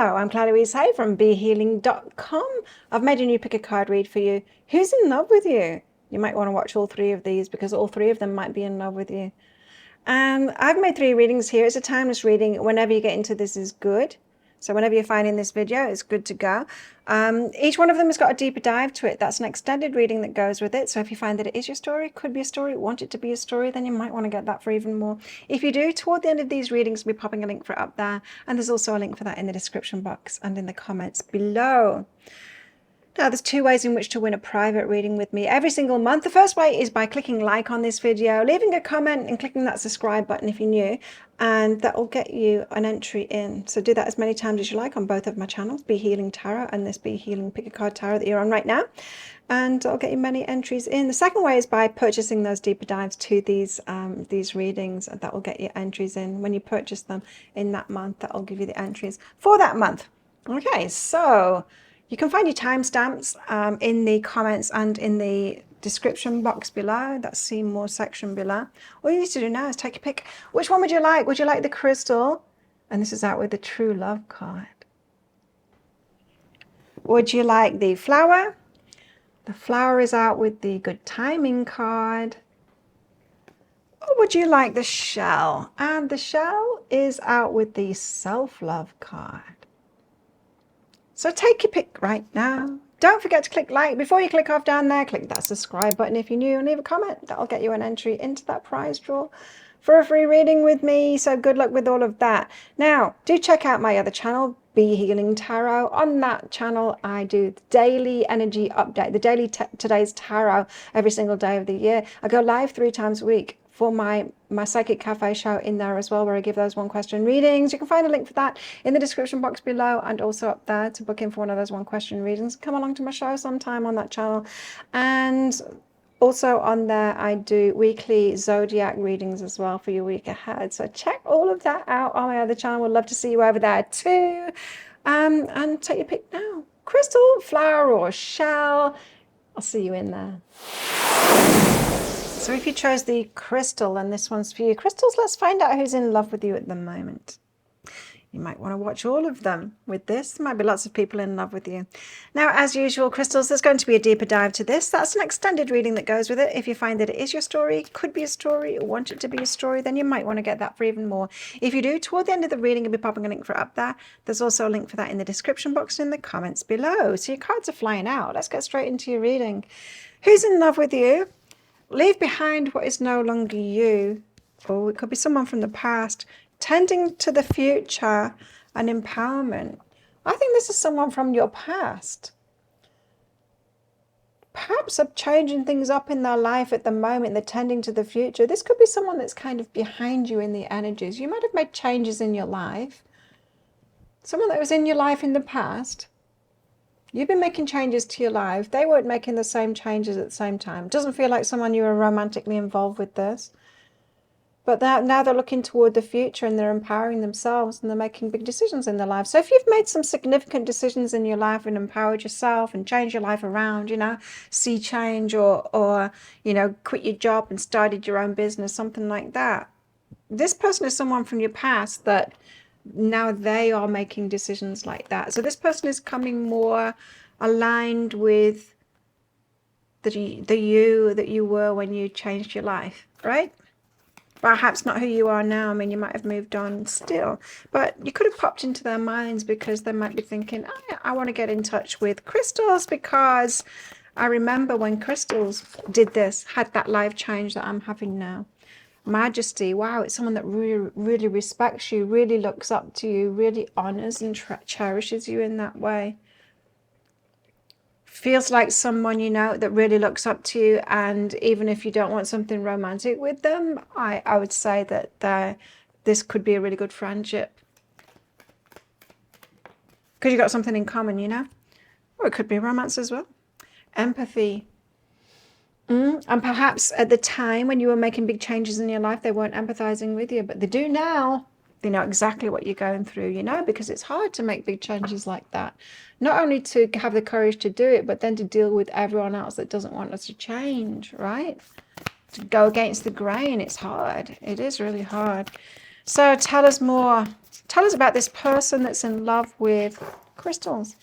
Hello, I'm Clarice Hay from BeHealing.com. I've made a new pick a card read for you. Who's in love with you? You might want to watch all three of these because all three of them might be in love with you. And I've made 3 readings here. It's a timeless reading. Whenever you get into this is good. So whenever you're finding this video, it's good to go. Each one of them has got a deeper dive to it. That's an extended reading that goes with it. So if you find that it is your story, could be a story, want it to be a story, then you might want to get that for even more. If you do, toward the end of these readings, I'll be popping a link for it up there. And there's also a link for that in the description box and in the comments below. Now, there's 2 ways in which to win a private reading with me every single month. The first way is by clicking like on this video, leaving a comment and clicking that subscribe button if you're new, and that will get you an entry in. So do that as many times as you like on both of my channels, Be Healing Tarot and this Be Healing Pick a Card Tarot that you're on right now, and I'll get you many entries in. The second way is by purchasing those deeper dives to these readings. That will get you entries in. When you purchase them in that month, that will give you the entries for that month. Okay, so you can find your timestamps in the comments and in the description box below. That see more section below. All you need to do now is take a pick. Which one would you like? Would you like the crystal? And this is out with the true love card. Would you like the flower? The flower is out with the good timing card. Or would you like the shell? And the shell is out with the self-love card. So take your pick right now. Don't forget to click like. Before you click off down there, click that subscribe button if you're new and leave a comment. That'll get you an entry into that prize draw for a free reading with me. So good luck with all of that. Now, do check out my other channel, Be Healing Tarot. On that channel, I do the daily energy update, the daily today's tarot every single day of the year. I go live 3 times a week for my Psychic Cafe show in there as well, where I give those 1-question readings. You can find a link for that in the description box below and also up there to book in for one of those 1-question readings. Come along to my show sometime on that channel. And also on there, I do weekly zodiac readings as well for your week ahead. So check all of that out on my other channel. Would love to see you over there too. And take your pick now. Crystal, flower, or shell. I'll see you in there. So if you chose the crystal, then this one's for you. Crystals, let's find out who's in love with you at the moment. You might want to watch all of them with this. There might be lots of people in love with you. Now, as usual, crystals, there's going to be a deeper dive to this. That's an extended reading that goes with it. If you find that it is your story, could be a story, or want it to be a story, then you might want to get that for even more. If you do, toward the end of the reading, I'll be popping a link for it up there. There's also a link for that in the description box and in the comments below. So your cards are flying out. Let's get straight into your reading. Who's in love with you? Leave behind what is no longer you. Or it could be someone from the past. Tending to the future and empowerment. I think this is someone from your past. Perhaps are changing things up in their life at the moment. They're tending to the future. This could be someone that's kind of behind you in the energies. You might have made changes in your life. Someone that was in your life in the past. You've been making changes to your life. They weren't making the same changes at the same time. It doesn't feel like someone you were romantically involved with this. But now they're looking toward the future and they're empowering themselves and they're making big decisions in their life. So if you've made some significant decisions in your life and empowered yourself and changed your life around, see change or quit your job and started your own business, something like that. This person is someone from your past that now they are making decisions like that. So this person is coming more aligned with the you that you were when you changed your life, right? Perhaps not who you are now. I mean, you might have moved on still, but you could have popped into their minds because they might be thinking, I want to get in touch with crystals because I remember when crystals did this, had that life change that I'm having now. Majesty, wow, it's someone that really, really respects you, really looks up to you, really honors and cherishes you in that way. Feels like someone, that really looks up to you, and even if you don't want something romantic with them, I would say that this could be a really good friendship. Because you've got something in common, Or it could be romance as well. Empathy. And perhaps at the time when you were making big changes in your life, they weren't empathizing with you, but they do now. They know exactly what you're going through, because it's hard to make big changes like that. Not only to have the courage to do it, but then to deal with everyone else that doesn't want us to change, right? To go against the grain, it's hard. It is really hard. So tell us more. Tell us about this person that's in love with crystals.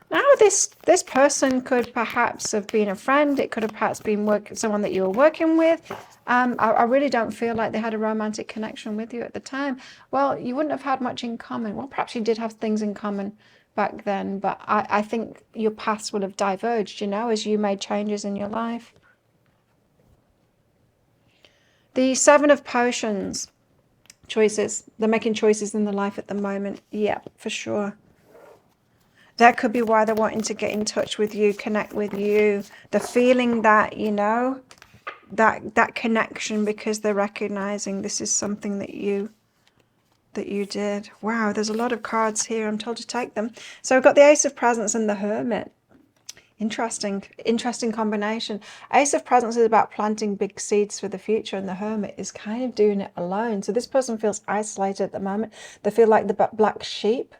Now, this person could perhaps have been a friend. It could have perhaps been someone that you were working with. I really don't feel like they had a romantic connection with you at the time. Well, you wouldn't have had much in common. Well, perhaps you did have things in common back then, but I think your paths would have diverged, you know, as you made changes in your life. The Seven of Potions. Choices. They're making choices in their life at the moment. Yeah, for sure. That could be why they're wanting to get in touch with you, connect with you. The feeling that, you know, that connection, because they're recognizing this is something that you did. Wow, there's a lot of cards here. I'm told to take them. So I've got the Ace of Presents and the Hermit. Interesting combination. Ace of Presents is about planting big seeds for the future, and the Hermit is kind of doing it alone. So this person feels isolated at the moment. They feel like the black sheep.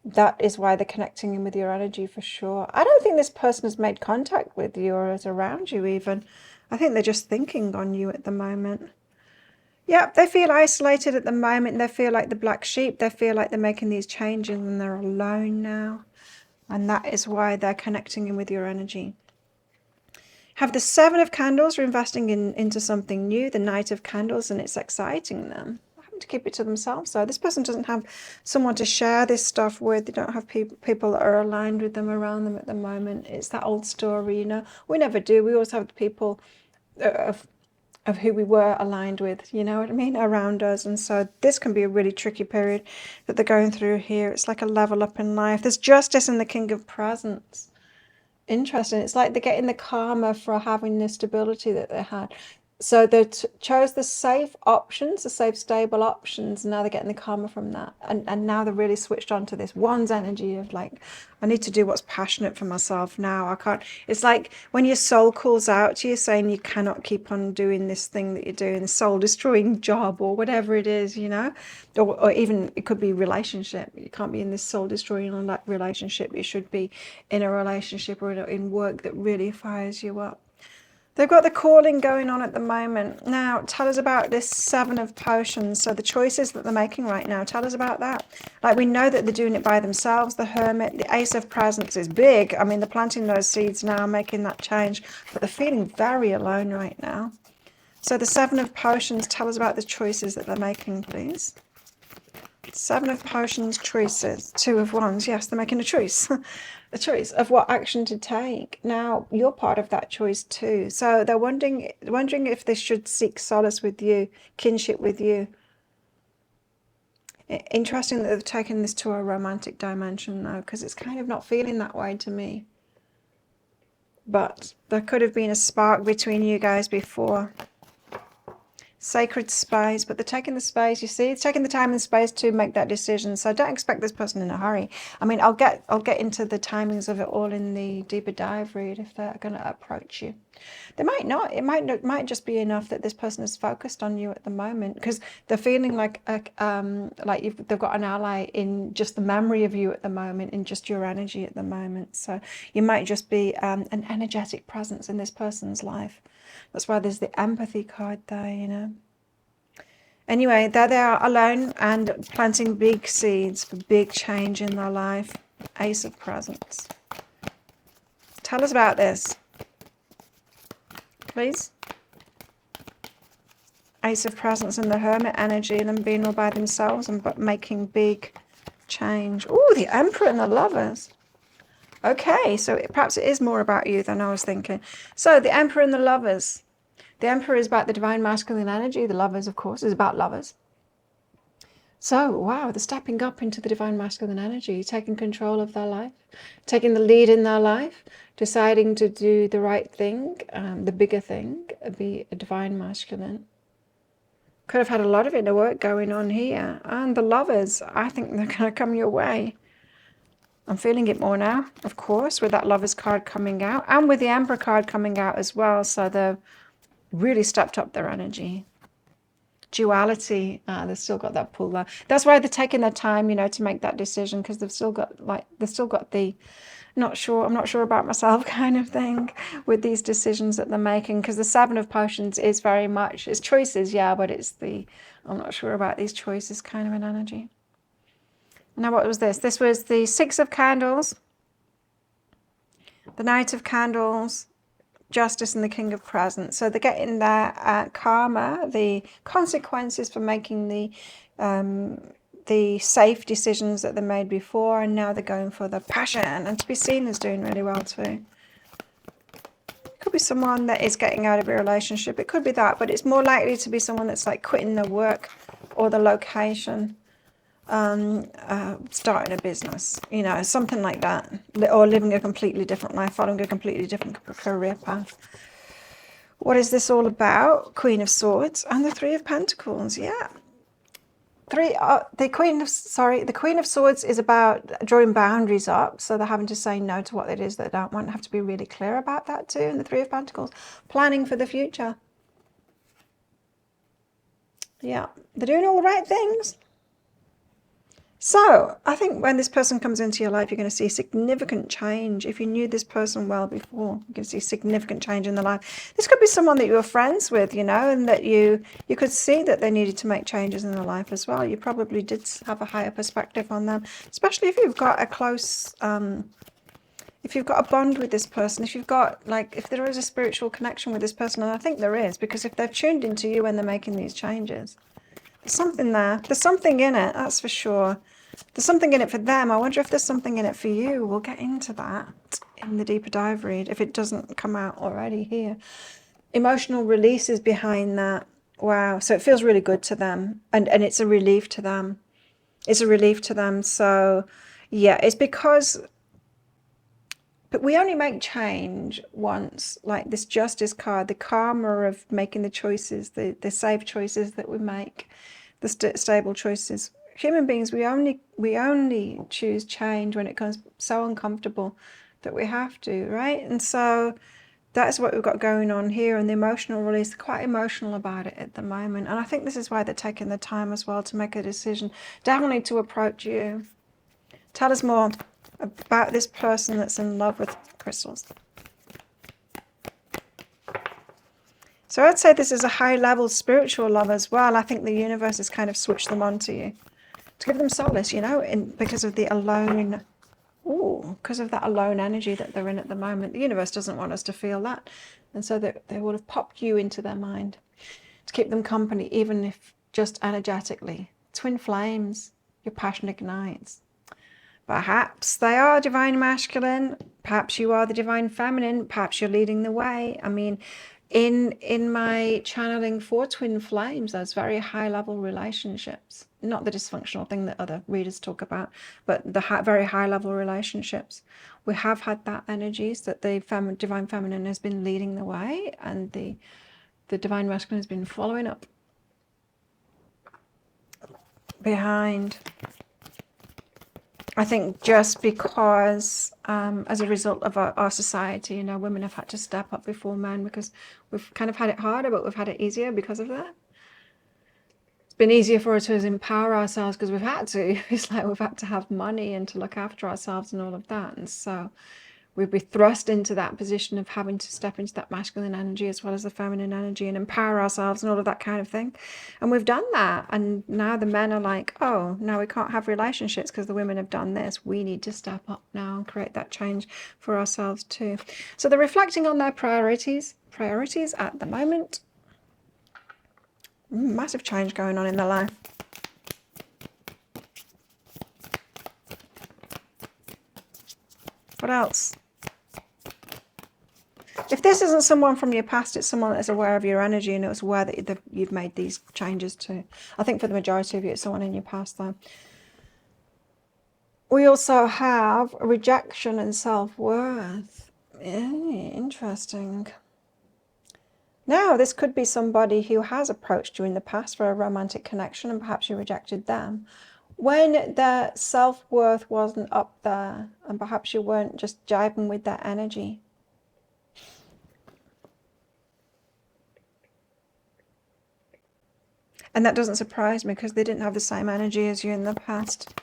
That is why they're connecting in with your energy for sure. I don't think this person has made contact with you or is around you even. I think they're just thinking on you at the moment. Yep, they feel isolated at the moment. They feel like the black sheep. They feel like they're making these changes and they're alone now. And that is why they're connecting in with your energy. Have the Seven of Candles, are investing into something new. The Knight of Candles, and it's exciting them. To keep it to themselves. So this person doesn't have someone to share this stuff with. They don't have people that are aligned with them around them at the moment. It's that old story, you know. We never do. We always have the people of who we were aligned with, you know what I mean, around us. And so this can be a really tricky period that they're going through here. It's like a level up in life. There's Justice and the King of Presents. Interesting. It's like they're getting the karma for having the stability that they had. So they chose the safe options, the safe, stable options. And now they're getting the karma from that. And now they're really switched on to this one's energy of like, I need to do what's passionate for myself now. I can't. It's like when your soul calls out to you saying you cannot keep on doing this thing that you're doing, the soul destroying job or whatever it is, you know, or even it could be relationship. You can't be in this soul destroying relationship. You should be in a relationship or in work that really fires you up. They've got the calling going on at the moment. Now, tell us about this Seven of Potions. So the choices that they're making right now, tell us about that. Like, we know that they're doing it by themselves. The Hermit, the Ace of Presents is big. I mean, they're planting those seeds now, making that change. But they're feeling very alone right now. So the Seven of Potions, tell us about the choices that they're making, please. Seven of Potions, choices. Two of Wands. Yes, they're making a choice. A choice of what action to take. Now, you're part of that choice too. So they're wondering if they should seek solace with you, kinship with you. Interesting that they've taken this to a romantic dimension though, because it's kind of not feeling that way to me. But there could have been a spark between you guys before. Sacred space, but they're taking the space, you see, it's taking the time and space to make that decision. So don't expect this person in a hurry. I mean, I'll get into the timings of it all in the deeper dive read if they're going to approach you. They might not. It might just be enough that this person is focused on you at the moment, because they're feeling like they've got an ally in just the memory of you at the moment, in just your energy at the moment. So you might just be an energetic presence in this person's life. That's why there's the empathy card there, you know. Anyway, there they are, alone and planting big seeds for big change in their life. Ace of Presents. Tell us about this, please. Ace of Presents and the Hermit energy, and them being all by themselves and but making big change. Oh, the Emperor and the Lovers. Okay, so perhaps it is more about you than I was thinking. So the Emperor and the Lovers. The Emperor is about the divine masculine energy. The Lovers, of course, is about lovers. So, wow, they're stepping up into the divine masculine energy, taking control of their life, taking the lead in their life, deciding to do the right thing, the bigger thing, be a divine masculine. Could have had a lot of inner work going on here. And the Lovers, I think they're going to come your way. I'm feeling it more now, of course, with that Lovers card coming out and with the Emperor card coming out as well. So they've really stepped up their energy. Duality, they've still got that pull there. That's why they're taking their time, you know, to make that decision, because they've still got the not sure, I'm not sure about myself kind of thing with these decisions that they're making, because the Seven of Potions is very much, it's choices, yeah, but it's the, I'm not sure about these choices kind of an energy. Now what was this? This was the Six of Candles, the Knight of Candles, Justice, and the King of Presents. So they're getting their karma, the consequences for making the safe decisions that they made before, and now they're going for the passion, and to be seen as doing really well too. It could be someone that is getting out of a relationship. It could be that, but it's more likely to be someone that's like quitting their work or the location, starting a business, you know, something like that, or living a completely different life, following a completely different career path. What is this all about? Queen of Swords and the Three of Pentacles. Yeah, the Queen of Swords is about drawing boundaries up, so they're having to say no to what it is they don't want, have to be really clear about that too. And the Three of Pentacles, planning for the future. Yeah, they're doing all the right things. So I think when this person comes into your life, you're going to see significant change. If you knew this person well before, you're going to see significant change in their life. This could be someone that you were friends with, you know, and that you could see that they needed to make changes in their life as well. You probably did have a higher perspective on them, especially if you've got a close, if you've got a bond with this person, if you've got, like, if there is a spiritual connection with this person, and I think there is, because if they've tuned into you when they're making these changes, there's something there. There's something in it, that's for sure. There's something in it for them. I wonder if there's something in it for you. We'll get into that in the deeper dive read, if it doesn't come out already here. Emotional releases behind that. Wow. So it feels really good to them. And it's a relief to them. It's a relief to them. So, yeah, it's because... But we only make change once, like this Justice card, the karma of making the choices, the safe choices that we make, the stable choices. Human beings, we only choose change when it becomes so uncomfortable that we have to, right? And so that's what we've got going on here. And the emotional release, they're quite emotional about it at the moment. And I think this is why they're taking the time as well to make a decision, definitely to approach you. Tell us more about this person that's in love with crystals. So I'd say this is a high-level spiritual love as well. I think the universe has kind of switched them on to you to give them solace, you know, because of the alone, because of that alone energy that they're in at the moment. The universe doesn't want us to feel that, and so they would have popped you into their mind to keep them company, even if just energetically. Twin flames, your passion ignites. Perhaps they are divine masculine, perhaps you are the divine feminine, perhaps you're leading the way. I mean, in my channeling for twin flames, those very high level relationships, not the dysfunctional thing that other readers talk about, but the very high level relationships, we have had that energies that the divine feminine has been leading the way, and the divine masculine has been following up behind. I think just because, as a result of our society, you know, women have had to step up before men, because we've kind of had it harder, but we've had it easier because of that. It's been easier for us to empower ourselves because we've had to. It's like we've had to have money and to look after ourselves and all of that. And so we'd be thrust into that position of having to step into that masculine energy as well as the feminine energy and empower ourselves and all of that kind of thing. And we've done that. And now the men are like, oh, now we can't have relationships because the women have done this. We need to step up now and create that change for ourselves too. So they're reflecting on their priorities at the moment. Massive change going on in their life. What else? If this isn't someone from your past, it's someone that's aware of your energy and it's aware that you've made these changes too. I think for the majority of you, it's someone in your past though. We also have rejection and self-worth. Interesting. Now, this could be somebody who has approached you in the past for a romantic connection and perhaps you rejected them when their self-worth wasn't up there, and perhaps you weren't just jiving with their energy. And that doesn't surprise me because they didn't have the same energy as you in the past.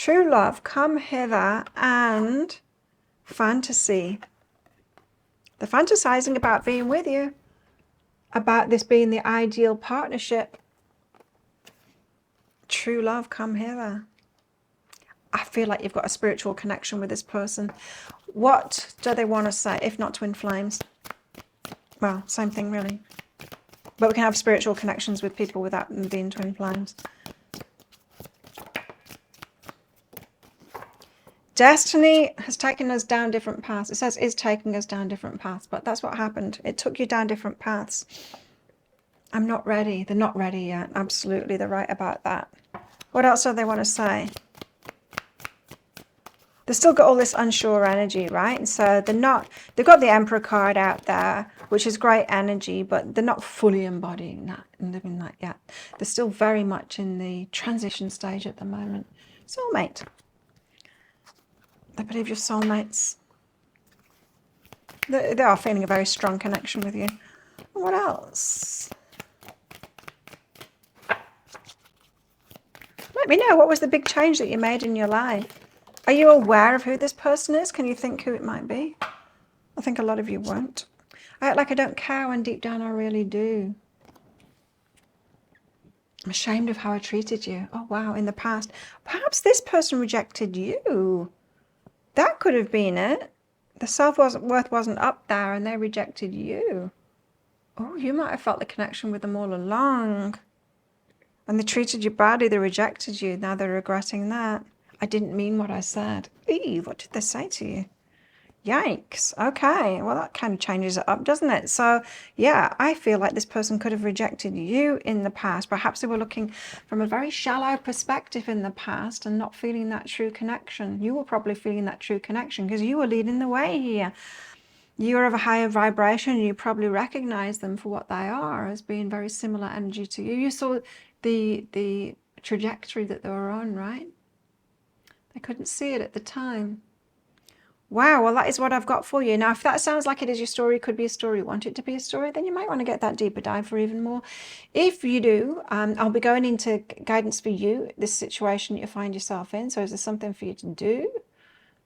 True love, come hither, and fantasy. They're fantasizing about being with you, about this being the ideal partnership. True love, come hither. I feel like you've got a spiritual connection with this person. What do they want to say, if not twin flames? Well, same thing really. But we can have spiritual connections with people without them being twin flames. Destiny has taken us down different paths. It says is taking us down different paths, but that's what happened. It took you down different paths. I'm not ready. They're not ready yet. Absolutely, they're right about that. What else do they want to say? They've still got all this unsure energy, right? And so they're not, they've got the Emperor card out there, which is great energy, but they're not fully embodying that and living that yet. They're still very much in the transition stage at the moment. Soulmate. I believe you're soulmates. They are feeling a very strong connection with you. What else? Let me know, what was the big change that you made in your life? Are you aware of who this person is? Can you think who it might be? I think a lot of you won't. I act like I don't care when deep down I really do. I'm ashamed of how I treated you. Oh, wow, in the past. Perhaps this person rejected you. That could have been it. The self-worth wasn't up there and they rejected you. Oh, you might have felt the connection with them all along. And they treated you badly, they rejected you. Now they're regretting that. I didn't mean what I said. Eve, what did they say to you? Yikes. Okay, well that kind of changes it up, doesn't it? So yeah, I feel like this person could have rejected you in the past. Perhaps they were looking from a very shallow perspective in the past and not feeling that true connection. You were probably feeling that true connection because you were leading the way here. You're of a higher vibration and you probably recognize them for what they are as being very similar energy to you. You saw the trajectory that they were on, right? They couldn't see it at the time. Wow, well, that is what I've got for you. Now, if that sounds like it is your story, could be a story, want it to be a story, then you might want to get that deeper dive for even more. If you do, I'll be going into guidance for you, this situation that you find yourself in. So is there something for you to do?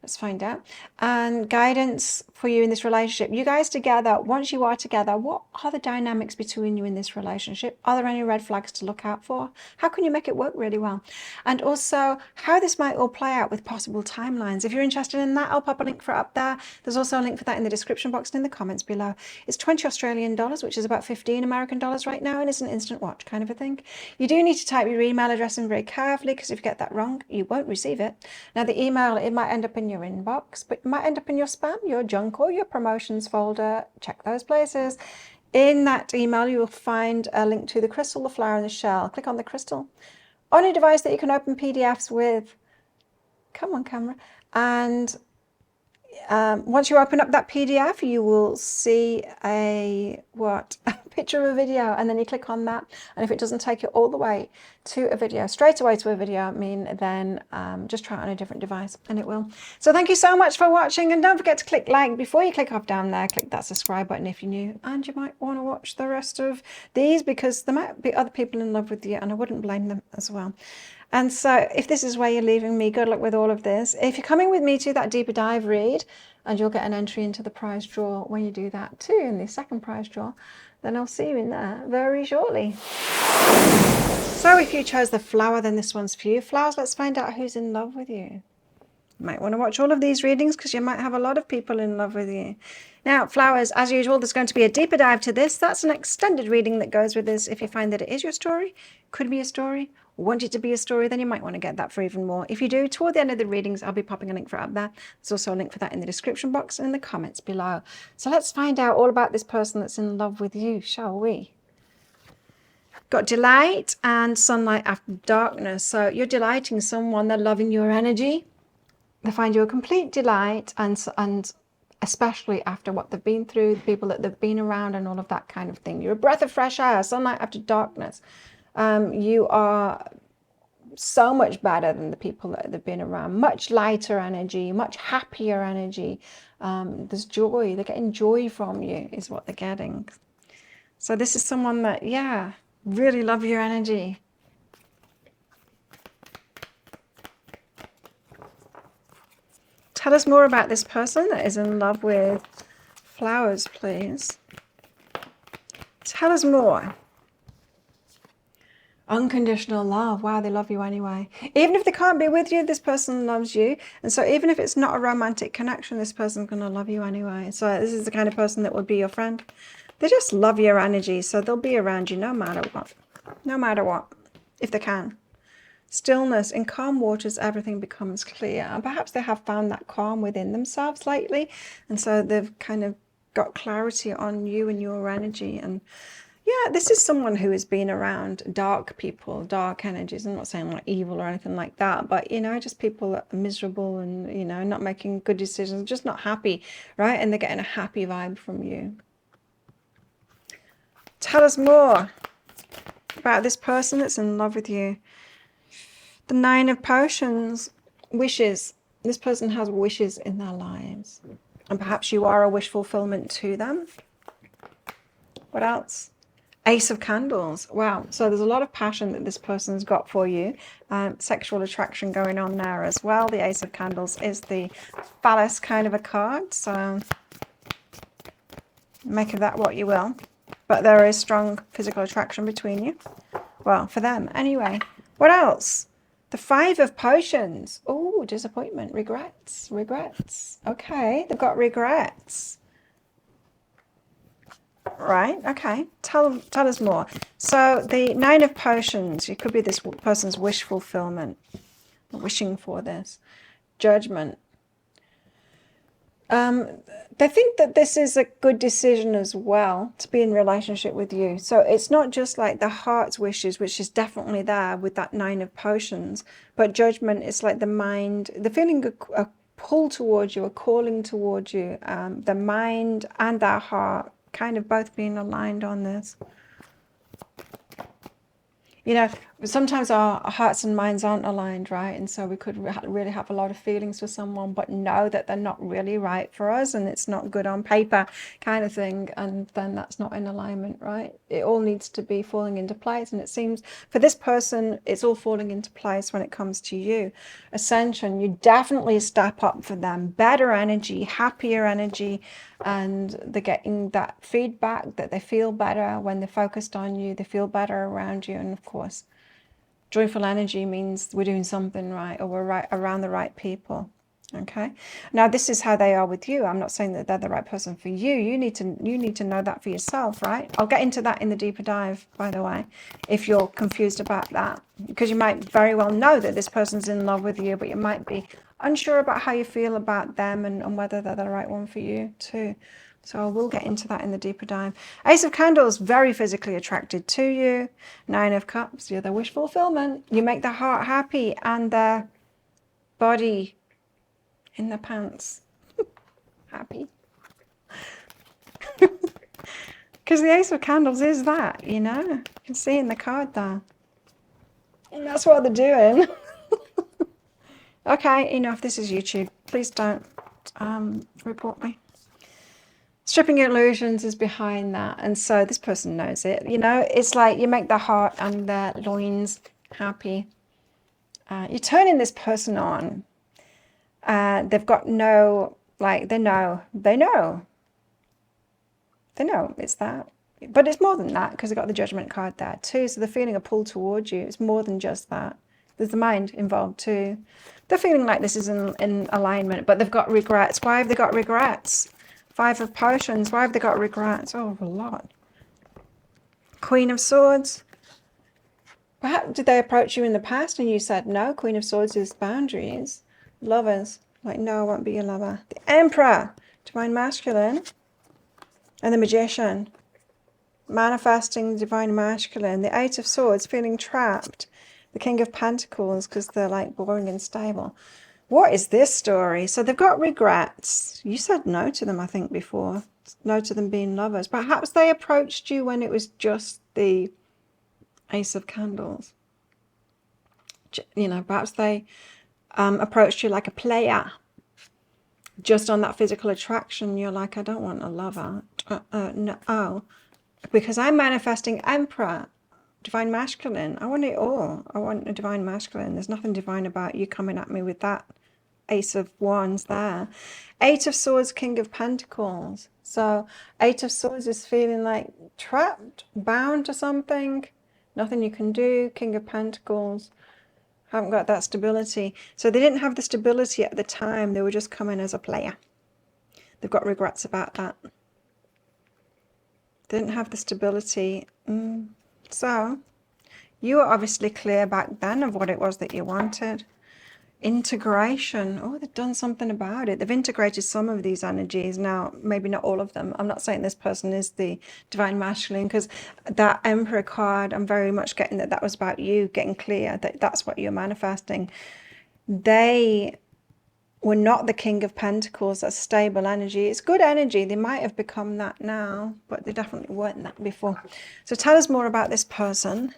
Let's find out. And guidance for you in this relationship. You guys together, once you are together, what are the dynamics between you in this relationship? Are there any red flags to look out for? How can you make it work really well? And also how this might all play out with possible timelines. If you're interested in that, I'll pop a link for it up there. There's also a link for that in the description box and in the comments below. It's 20 Australian dollars, which is about 15 American dollars right now, and it's an instant watch kind of a thing. You do need to type your email address in very carefully, because if you get that wrong, you won't receive it. Now the email, it might end up in your inbox, but it might end up in your spam, your junk, or your promotions folder. Check those places. In that email, you will find a link to the crystal, the flower, and the shell. Click on the crystal on a device that you can open PDFs with. Come on, camera. And once you open up that PDF, you will see a picture of a video, and then you click on that, and if it doesn't take you all the way to a video, straight away to a video, then just try it on a different device and it will. So thank you so much for watching, and don't forget to click like before you click off down there. Click that subscribe button if you're new, and you might want to watch the rest of these because there might be other people in love with you, and I wouldn't blame them as well. And so if this is where you're leaving me, good luck with all of this. If you're coming with me to that deeper dive read, and you'll get an entry into the prize draw when you do that too, in the second prize draw, then I'll see you in there very shortly. So if you chose the flower, then this one's for you. Flowers, let's find out who's in love with you. You might want to watch all of these readings because you might have a lot of people in love with you. Now, flowers, as usual, there's going to be a deeper dive to this. That's an extended reading that goes with this. If you find that it is your story, could be a story, want it to be a story, then you might want to get that for even more. If you do, toward the end of the readings, I'll be popping a link for it up there. There's also a link for that in the description box and in the comments below. So let's find out all about this person that's in love with you, shall we? Got delight and sunlight after darkness. So you're delighting someone, they're loving your energy. They find you a complete delight, and especially after what they've been through, the people that they've been around and all of that kind of thing. You're a breath of fresh air, sunlight after darkness. You are so much better than the people that they've been around. Much lighter energy, much happier energy. There's joy. They're getting joy from you is what they're getting. So this is someone that, yeah, really love your energy. Tell us more about this person that is in love with flowers, please. Tell us more. Unconditional love. Wow, they love you anyway. Even if they can't be with you, this person loves you. And so even if it's not a romantic connection, this person's going to love you anyway. So this is the kind of person that would be your friend. They just love your energy, so they'll be around you no matter what. No matter what, if they can. Stillness. In calm waters, everything becomes clear. And perhaps they have found that calm within themselves lately. And so they've kind of got clarity on you and your energy. And yeah, this is someone who has been around dark people, dark energies. I'm not saying like evil or anything like that, but, you know, just people that are miserable and, you know, not making good decisions, just not happy, right? And they're getting a happy vibe from you. Tell us more about this person that's in love with you. The Nine of Potions. Wishes. This person has wishes in their lives. And perhaps you are a wish fulfillment to them. What else? Ace of Candles. Wow. So there's a lot of passion that this person's got for you. Sexual attraction going on there as well. The Ace of Candles is the phallus kind of a card. So make of that what you will. But there is strong physical attraction between you. Well, for them. Anyway. What else? The Five of Potions. Oh, disappointment. Regrets. Regrets. Okay. They've got regrets. Right, okay. Tell us more. So the Nine of Potions, it could be this person's wish fulfillment, wishing for this. Judgment. They think that this is a good decision as well, to be in relationship with you. So it's not just like the heart's wishes, which is definitely there with that Nine of Potions, but judgment is like the mind, the feeling a pull towards you, a calling towards you, the mind and our heart kind of both being aligned on this. You know, sometimes our hearts and minds aren't aligned, right? And so we could really have a lot of feelings for someone, but know that they're not really right for us and it's not good on paper kind of thing. And then that's not in alignment, right? It all needs to be falling into place. And it seems for this person, it's all falling into place when it comes to you. Ascension, you definitely step up for them. Better energy, happier energy. And they're getting that feedback that they feel better when they're focused on you. They feel better around you. And of course, joyful energy means we're doing something right, or we're right around the right people. Okay. Now this is how they are with you. I'm not saying that they're the right person for you. You need to know that for yourself, right? I'll get into that in the deeper dive, by the way, if you're confused about that, because you might very well know that this person's in love with you, but you might be unsure about how you feel about them and whether they're the right one for you too. So we'll get into that in the deeper dive. Ace of Candles, very physically attracted to you. Nine of Cups, you're the wish fulfillment. You make the heart happy and the body in the pants happy. Because the Ace of Candles is that, you know. You can see in the card there. And that's what they're doing. Okay, enough. This is YouTube. Please don't report me. Stripping illusions is behind that. And so this person knows it. You know, it's like you make the heart and the loins happy. You're turning this person on. They've got no, like, they know it's that. But it's more than that, because they've got the Judgment card there too. So they're feeling a pull towards you. It's more than just that. There's the mind involved too. They're feeling like this is in alignment, but they've got regrets. Why have they got regrets? Five of Potions. Why have they got regrets? Oh, a lot. Queen of Swords. Perhaps did they approach you in the past and you said no? Queen of Swords is boundaries. Lovers. Like, no, I won't be your lover. The Emperor. Divine Masculine. And the Magician. Manifesting Divine Masculine. The Eight of Swords. Feeling trapped. The King of Pentacles, because they're like boring and stable. What is this story? So they've got regrets. You said no to them, I think, before. No to them being lovers. Perhaps they approached you when it was just the Ace of Candles. You know, perhaps they approached you like a player. Just on that physical attraction, you're like, I don't want a lover. No. Because I'm manifesting Emperor. Divine Masculine. I want it all. I want a Divine Masculine. There's nothing divine about you coming at me with that Ace of Wands there. Eight of Swords, King of Pentacles. So Eight of Swords is feeling like trapped, bound to something, nothing you can do. King of Pentacles, haven't got that stability. So they didn't have the stability at the time. They were just coming as a player. They've got regrets about that. They didn't have the stability. So you were obviously clear back then of what it was that you wanted. Integration. Oh, they've done something about it. They've integrated some of these energies. Now, maybe not all of them. I'm not saying this person is the divine masculine, because that Emperor card, I'm very much getting that was about you getting clear that that's what you're manifesting. They were not the King of Pentacles. That's stable energy. It's good energy. They might have become that now, but they definitely weren't that before. So tell us more about this person.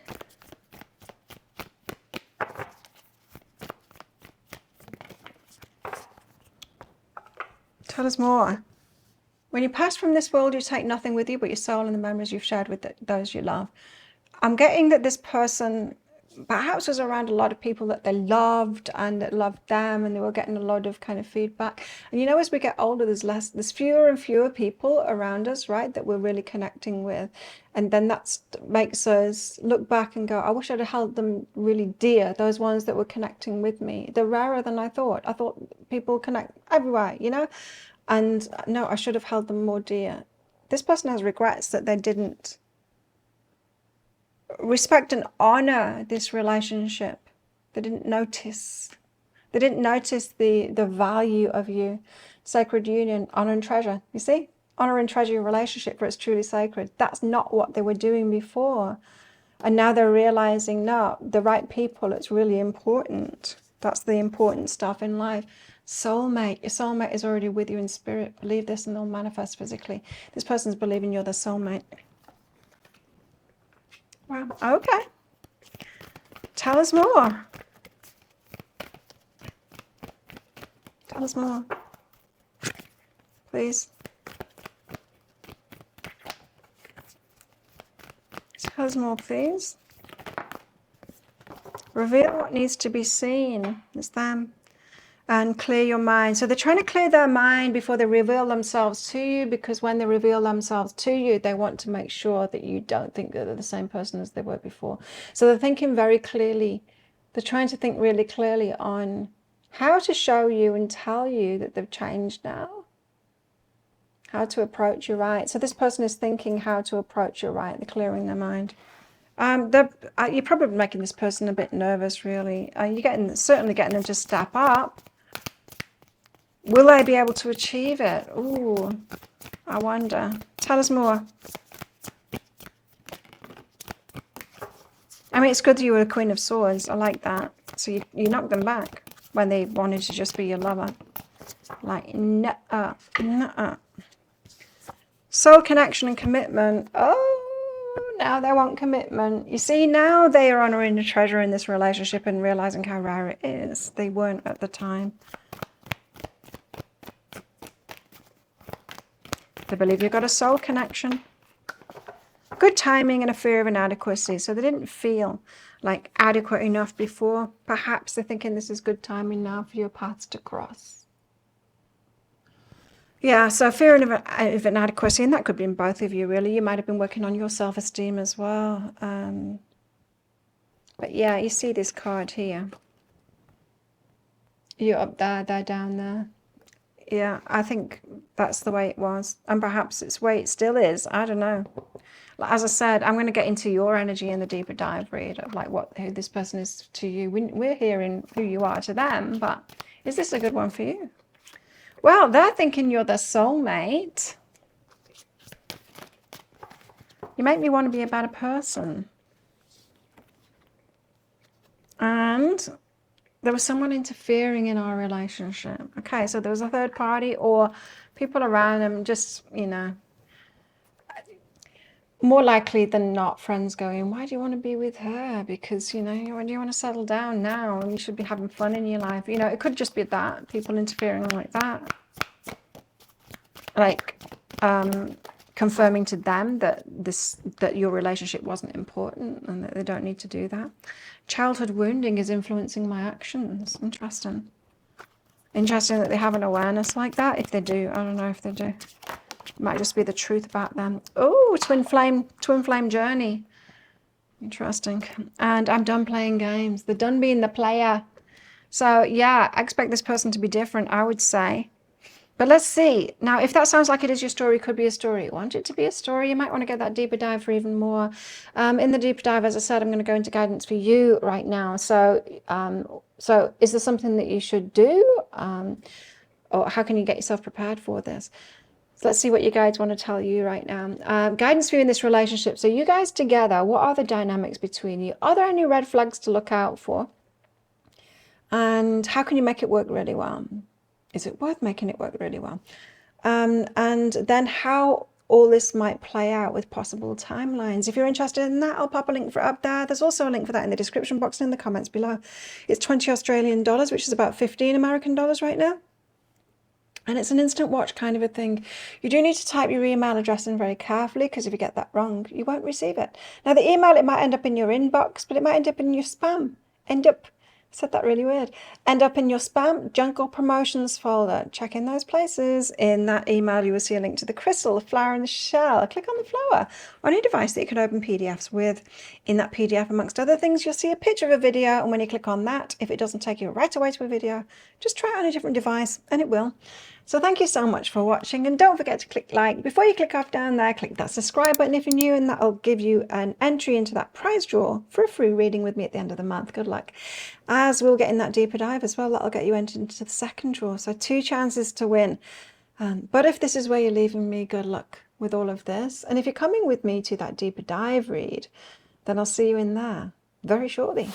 Tell us more. When you pass from this world, you take nothing with you but your soul and the memories you've shared with those you love. I'm getting that this person perhaps was around a lot of people that they loved and that loved them, and they were getting a lot of kind of feedback. And you know, as we get older, there's fewer and fewer people around us, right, that we're really connecting with. And then that makes us look back and go, I wish I'd have held them really dear, those ones that were connecting with me. They're rarer than I thought. I thought people connect everywhere, you know? And no, I should have held them more dear. This person has regrets that they didn't respect and honor this relationship. They didn't notice. They didn't notice the value of you. Sacred union, honor and treasure. You see? Honor and treasure your relationship, for it's truly sacred. That's not what they were doing before. And now they're realizing, no, the right people, it's really important. That's the important stuff in life. Soulmate. Your soulmate is already with you in spirit. Believe this and they'll manifest physically. This person's believing you're their soulmate. Wow. Okay. Tell us more. Tell us more. Please. Tell us more, please. Reveal what needs to be seen. It's them. And clear your mind. So they're trying to clear their mind before they reveal themselves to you, because when they reveal themselves to you, they want to make sure that you don't think that they're the same person as they were before. So they're thinking very clearly. They're trying to think really clearly on how to show you and tell you that they've changed now. How to approach you right. So this person is thinking how to approach you right. They're clearing their mind. You're probably making this person a bit nervous, really. You're certainly getting them to step up. Will they be able to achieve it? Ooh, I wonder. Tell us more. I mean, it's good that you were a Queen of Swords. I like that. So you knocked them back when they wanted to just be your lover. Like, nuh-uh, nuh-uh. Soul connection and commitment. Oh, now they want commitment. You see, now they are honoring the treasure in this relationship and realizing how rare it is. They weren't at the time. They believe you've got a soul connection. Good timing and a fear of inadequacy. So they didn't feel like adequate enough before. Perhaps they're thinking this is good timing now for your paths to cross. Yeah, so fear of inadequacy, and that could be in both of you, really. You might have been working on your self-esteem as well. But yeah, you see this card here. You're up there, they're down there. Yeah, I think that's the way it was. And perhaps it's the way it still is. I don't know. As I said, I'm going to get into your energy in the deeper dive read of like who this person is to you. We're hearing who you are to them, but is this a good one for you? Well, they're thinking you're their soulmate. You make me want to be a better person. And there was someone interfering in our relationship. Okay, so there was a third party or people around them, just, you know, more likely than not, friends going, why do you want to be with her? Because, you know, when do you want to settle down now? And you should be having fun in your life. You know, it could just be that, people interfering like that. Like, confirming to them that your relationship wasn't important and that they don't need to do that. Childhood wounding is influencing my actions. Interesting. Interesting that they have an awareness like that. If they do, I don't know if they do. It might just be the truth about them. Oh, twin flame journey. Interesting. And I'm done playing games. The done being the player. So yeah, I expect this person to be different, I would say. But let's see. Now, if that sounds like it is your story, could be a story. Want it to be a story? You might want to get that deeper dive for even more. In the deeper dive, as I said, I'm going to go into guidance for you right now. So, so is there something that you should do? Or how can you get yourself prepared for this? So let's see what your guides want to tell you right now. Guidance for you in this relationship. So you guys together, what are the dynamics between you? Are there any red flags to look out for? And how can you make it work really well? Is it worth making it work really well? And then how all this might play out with possible timelines. If you're interested in that, I'll pop a link for it up there. There's also a link for that in the description box and in the comments below. It's 20 Australian dollars, which is about 15 American dollars right now. And it's an instant watch kind of a thing. You do need to type your email address in very carefully, because if you get that wrong, you won't receive it. Now, the email, it might end up in your inbox, but it might end up in your spam. Said that really weird. End up in your spam, junk, or promotions folder. Check in those places. In that email, you will see a link to the crystal, the flower, and the shell. Click on the flower on your device that you can open PDFs with. In that PDF, amongst other things, you'll see a picture of a video. And when you click on that, if it doesn't take you right away to a video, just try it on a different device and it will. So thank you so much for watching, and don't forget to click like. Before you click off down there, click that subscribe button if you're new, and that'll give you an entry into that prize draw for a free reading with me at the end of the month. Good luck. As we'll get in that deeper dive as well, that'll get you entered into the second draw. So 2 chances to win. But if this is where you're leaving me, good luck with all of this. And if you're coming with me to that deeper dive read, then I'll see you in there very shortly.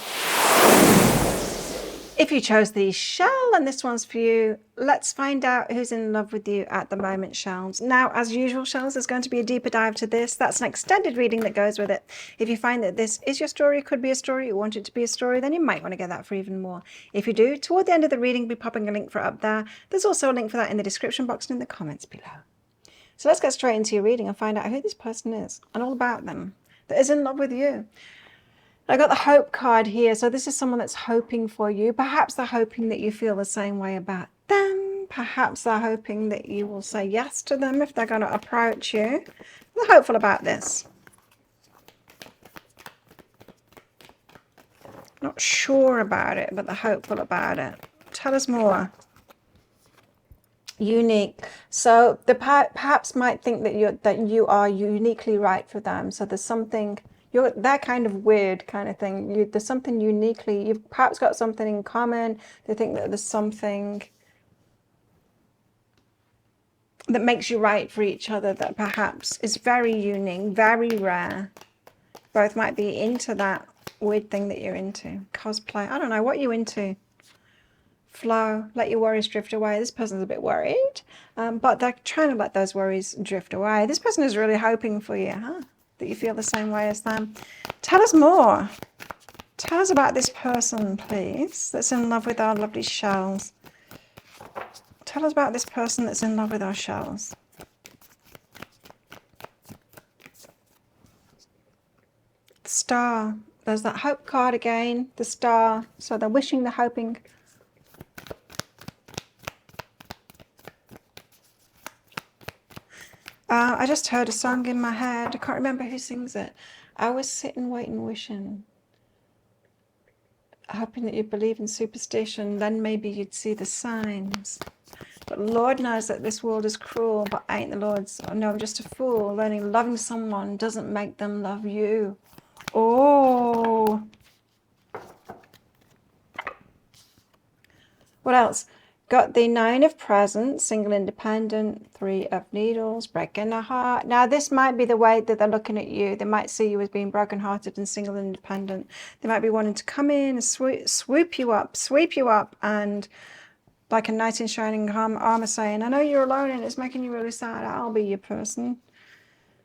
If you chose the shell and this one's for you, let's find out who's in love with you at the moment, shells. Now, as usual, shells, there's going to be a deeper dive to this. That's an extended reading that goes with it. If you find that this is your story, could be a story, you want it to be a story, then you might want to get that for even more. If you do, toward the end of the reading, I'll be popping a link for it up there. There's also a link for that in the description box and in the comments below. So let's get straight into your reading and find out who this person is and all about them that is in love with you. I got the hope card here. So this is someone that's hoping for you. Perhaps they're hoping that you feel the same way about them. Perhaps they're hoping that you will say yes to them if they're going to approach you. They're hopeful about this. Not sure about it, but they're hopeful about it. Tell us more. Unique. So they perhaps might think that you are uniquely right for them. So there's something... You're that kind of weird kind of thing. There's something uniquely, you've perhaps got something in common. They think that there's something that makes you right for each other that perhaps is very unique, very rare. Both might be into that weird thing that you're into. Cosplay, I don't know, what are you into? Flow, let your worries drift away. This person's a bit worried, but they're trying to let those worries drift away. This person is really hoping for you, huh? That you feel the same way as them. Tell us more. Tell us about this person, please, that's in love with our lovely shells. Tell us about this person that's in love with our shells. The star. There's that hope card again. The star. So they're wishing, they're hoping. I just heard a song in my head. I can't remember who sings it. I was sitting, waiting, wishing. Hoping that you believe in superstition. Then maybe you'd see the signs. But Lord knows that this world is cruel, but ain't the Lord's. No, I'm just a fool. Learning loving someone doesn't make them love you. Oh. What else? Got the 9 of Presents, single independent, 3 of Needles, breaking a heart. Now, this might be the way that they're looking at you. They might see you as being broken-hearted and single independent. They might be wanting to come in and sweep you up, and like a knight in shining armor saying, I know you're alone and it's making you really sad. I'll be your person.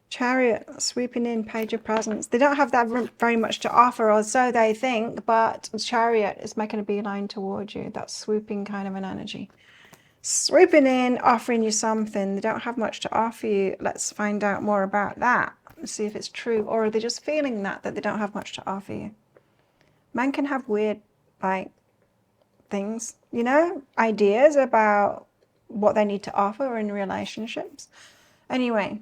Chariot, sweeping in, Page of Presents. They don't have that very much to offer, or so they think, but Chariot is making a beeline towards you. That swooping kind of an energy. Swooping in, offering you something. They don't have much to offer you. Let's find out more about that. Let's see if it's true. Or are they just feeling that they don't have much to offer you? Men can have weird, like, things, you know, ideas about what they need to offer in relationships. Anyway,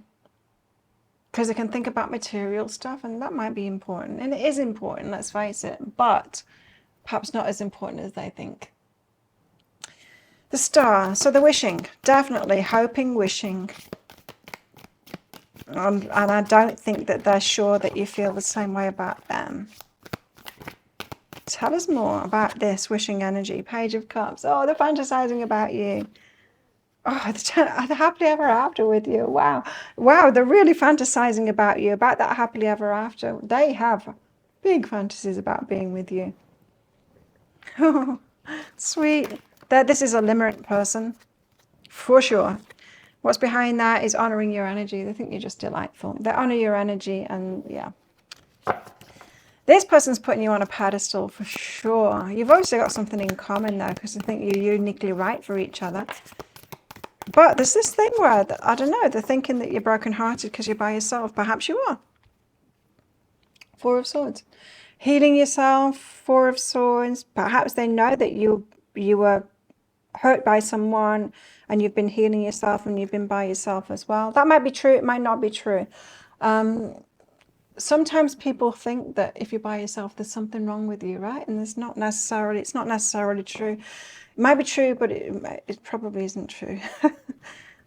because they can think about material stuff, and that might be important. And it is important, let's face it, but perhaps not as important as they think. The Star, so the wishing, definitely hoping, wishing. And I don't think that they're sure that you feel the same way about them. Tell us more about this wishing energy. Page of Cups. Oh, they're fantasizing about you. Oh, the happily ever after with you. Wow. Wow, they're really fantasizing about you, about that happily ever after. They have big fantasies about being with you. Oh, sweet. This is a limerent person, for sure. What's behind that is honoring your energy. They think you're just delightful. They honor your energy, and yeah. This person's putting you on a pedestal for sure. You've obviously got something in common though, because I think you're uniquely right for each other. But there's this thing where, I don't know, they're thinking that you're brokenhearted because you're by yourself. Perhaps you are. Four of Swords. Healing yourself, Four of Swords. Perhaps they know that you were hurt by someone and you've been healing yourself and you've been by yourself as well. That might be true. It might not be true. Sometimes people think that if you're by yourself, there's something wrong with you, right? And it's not necessarily true. It might be true, but it probably isn't true.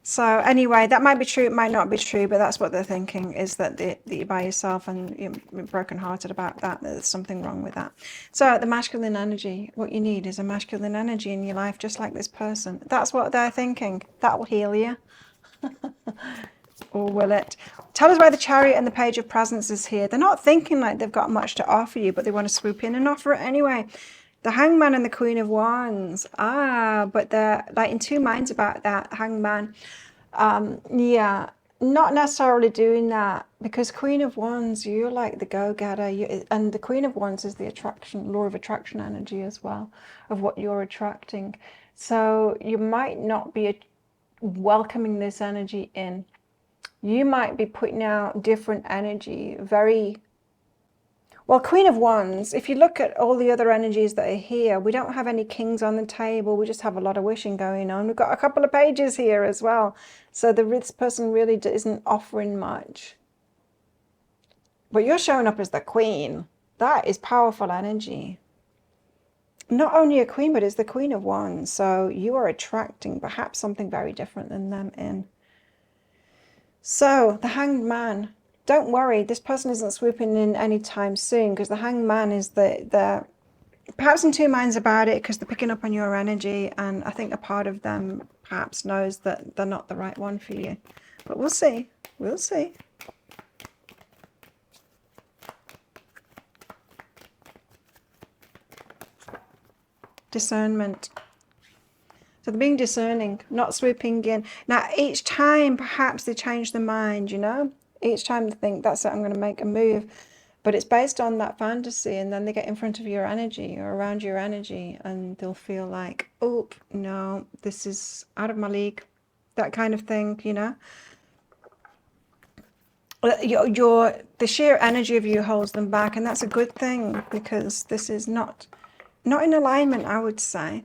So anyway, that might be true, it might not be true, but that's what they're thinking, is that you're by yourself and you're brokenhearted about that. There's something wrong with that. So the masculine energy, what you need is a masculine energy in your life, just like this person. That's what they're thinking. That will heal you. Or will it? Tell us why the Chariot and the Page of Presents is here. They're not thinking like they've got much to offer you, but they want to swoop in and offer it anyway. The Hangman and the Queen of Wands. But they're like in two minds about that. Hangman. Yeah, not necessarily doing that, because Queen of Wands, you're like the go-getter. And the Queen of Wands is the attraction, law of attraction energy as well, of what you're attracting. So you might not be welcoming this energy in. You might be putting out different energy, well, Queen of Wands, if you look at all the other energies that are here, we don't have any kings on the table. We just have a lot of wishing going on. We've got a couple of pages here as well. So this person really isn't offering much. But you're showing up as the queen. That is powerful energy. Not only a queen, but it's the Queen of Wands. So you are attracting perhaps something very different than them in. So the Hanged Man. Don't worry, this person isn't swooping in anytime soon, because the Hanged Man is the perhaps in two minds about it, because they're picking up on your energy, and I think a part of them perhaps knows that they're not the right one for you. But we'll see. We'll see. Discernment. So they're being discerning, not swooping in. Now, each time perhaps they change their mind, you know? Each time they think, that's it, I'm going to make a move. But it's based on that fantasy, and then they get in front of your energy or around your energy, and they'll feel like, oh, no, this is out of my league. That kind of thing, you know? The sheer energy of you holds them back, and that's a good thing, because this is not in alignment, I would say.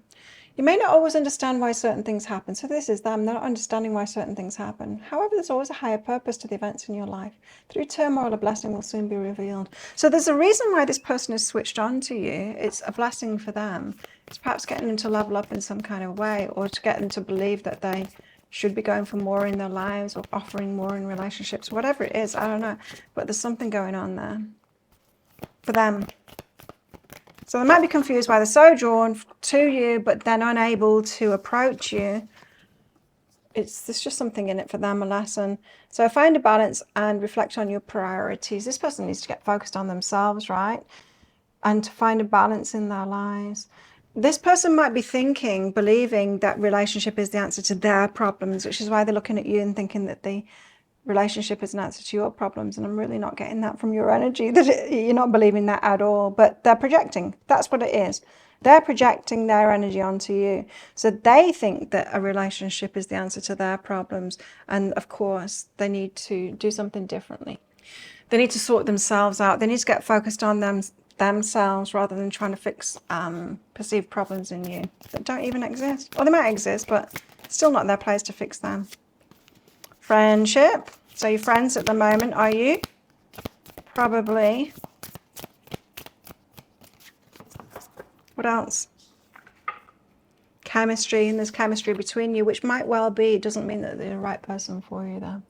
You may not always understand why certain things happen. So this is them. They're not understanding why certain things happen. However, there's always a higher purpose to the events in your life. Through turmoil, a blessing will soon be revealed. So there's a reason why this person is switched on to you. It's a blessing for them. It's perhaps getting them to level up in some kind of way, or to get them to believe that they should be going for more in their lives, or offering more in relationships. Whatever it is, I don't know. But there's something going on there for them. So they might be confused why they're so drawn to you, but then unable to approach you. There's just something in it for them, a lesson. So find a balance and reflect on your priorities. This person needs to get focused on themselves, right? And to find a balance in their lives. This person might be believing that relationship is the answer to their problems, which is why they're looking at you and thinking that the relationship is an answer to your problems. And I'm really not getting that from your energy, that you're not believing that at all. But they're projecting. That's what it is. They're projecting their energy onto you. So they think that a relationship is the answer to their problems. And of course, they need to do something differently. They need to sort themselves out. They need to get focused on themselves rather than trying to fix perceived problems in you that don't even exist. Or they might exist, but it's still not their place to fix them. Friendship. So you're friends at the moment, are you? Probably. What else? Chemistry, and there's chemistry between you, which might well be. It doesn't mean that they're the right person for you, though.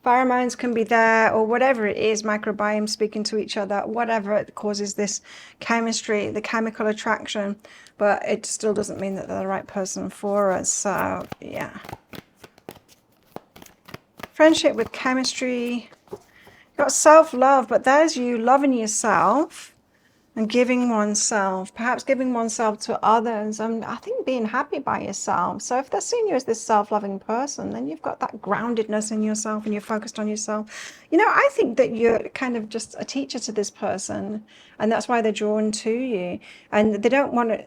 Pheromones can be there, or whatever it is, microbiome speaking to each other, whatever it causes this chemistry, the chemical attraction, but it still doesn't mean that they're the right person for us. So, yeah. Friendship with chemistry. You've got self-love, but there's you loving yourself and giving oneself, perhaps giving oneself to others, and I think being happy by yourself. So if they're seeing you as this self-loving person, then you've got that groundedness in yourself and you're focused on yourself. You know, I think that you're kind of just a teacher to this person, and that's why they're drawn to you. And they don't want to,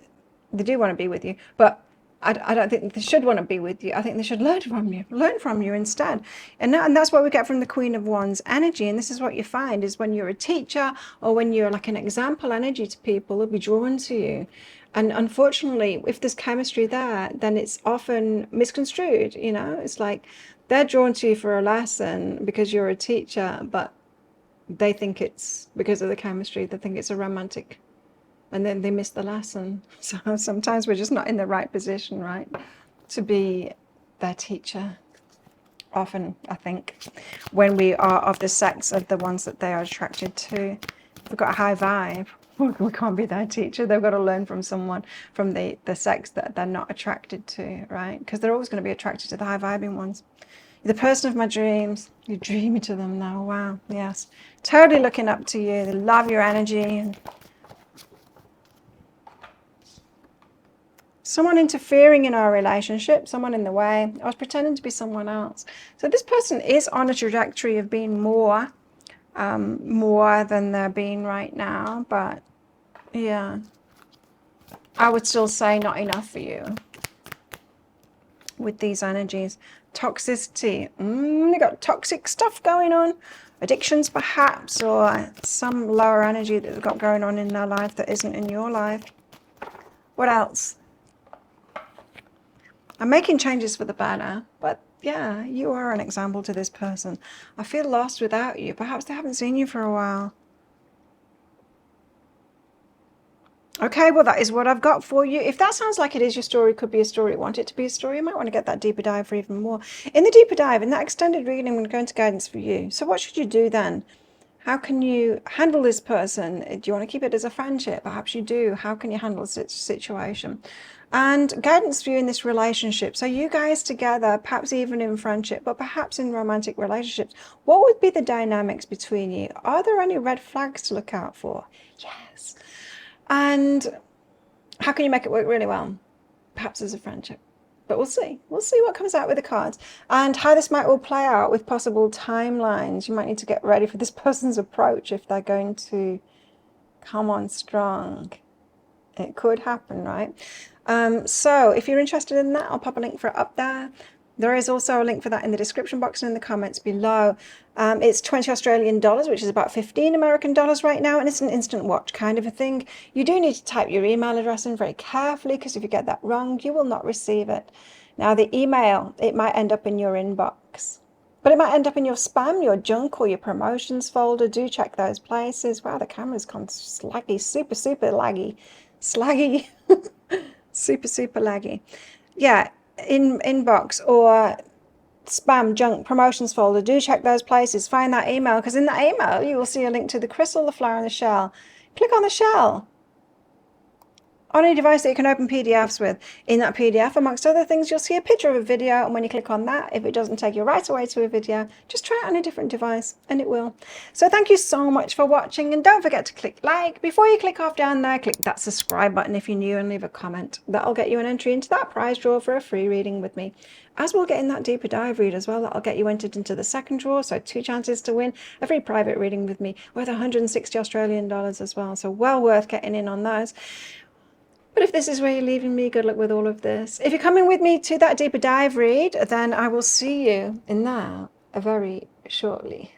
they do want to be with you, but I don't think they should want to be with you. I think they should learn from you instead. And that's what we get from the Queen of Wands energy. And this is what you find is when you're a teacher or when you're like an example energy to people, they'll be drawn to you. And unfortunately, if there's chemistry there, then it's often misconstrued. You know, it's like they're drawn to you for a lesson because you're a teacher, but they think it's because of the chemistry. They think it's a romantic, and then they miss the lesson. So sometimes we're just not in the right position, right, to be their teacher. Often, I think, when we are of the sex of the ones that they are attracted to, we've got a high vibe. We can't be their teacher. They've got to learn from someone from the sex that they're not attracted to, right? Because they're always going to be attracted to the high vibing ones. You're the person of my dreams. You're dreaming to them now. Wow, yes. Totally looking up to you. They love your energy. Someone interfering in our relationship, someone in the way. I was pretending to be someone else. So this person is on a trajectory of being more than they're being right now. But yeah, I would still say not enough for you with these energies. Toxicity. They got toxic stuff going on. Addictions perhaps, or some lower energy that they've got going on in their life that isn't in your life. What else? I'm making changes for the better, but yeah, you are an example to this person. I feel lost without you. Perhaps they haven't seen you for a while. Okay, well, that is what I've got for you. If that sounds like it is your story, could be a story, want it to be a story, you might want to get that deeper dive for even more. In the deeper dive, in that extended reading, I'm going to go into guidance for you. So what should you do then? How can you handle this person? Do you want to keep it as a friendship? Perhaps you do. How can you handle this situation? And guidance for you in this relationship. So you guys together, perhaps even in friendship, but perhaps in romantic relationships, what would be the dynamics between you? Are there any red flags to look out for? Yes. And how can you make it work really well? Perhaps as a friendship. But we'll see. We'll see what comes out with the cards and how this might all play out with possible timelines. You might need to get ready for this person's approach if they're going to come on strong. It could happen, right? So if you're interested in that, I'll pop a link for it up there. There is also a link for that in the description box and in the comments below. It's 20 Australian dollars, which is about 15 American dollars right now, and it's an instant watch kind of a thing. You do need to type your email address in very carefully, because if you get that wrong, you will not receive it. Now, the email, it might end up in your inbox, but it might end up in your spam, your junk, or your promotions folder. Do check those places. Wow, the camera's gone slaggy, super, super laggy. Slaggy. Super, super laggy. Yeah. In inbox or spam, junk, promotions folder, do check those places. Find that email, because in that email you will see a link to the crystal, the flower, and the shell. Click on the shell on any device that you can open PDFs with. In that PDF, amongst other things, you'll see a picture of a video, and when you click on that, if it doesn't take you right away to a video, just try it on a different device and it will. So thank you so much for watching, and don't forget to click like. Before you click off down there, click that subscribe button if you're new, and leave a comment. That'll get you an entry into that prize draw for a free reading with me, as we'll get in that deeper dive read as well. That'll get you entered into the second draw, so 2 chances to win a free private reading with me worth 160 Australian dollars as well, so well worth getting in on those. But if this is where you're leaving me, good luck with all of this. If you're coming with me to that deeper dive read, then I will see you in that very shortly.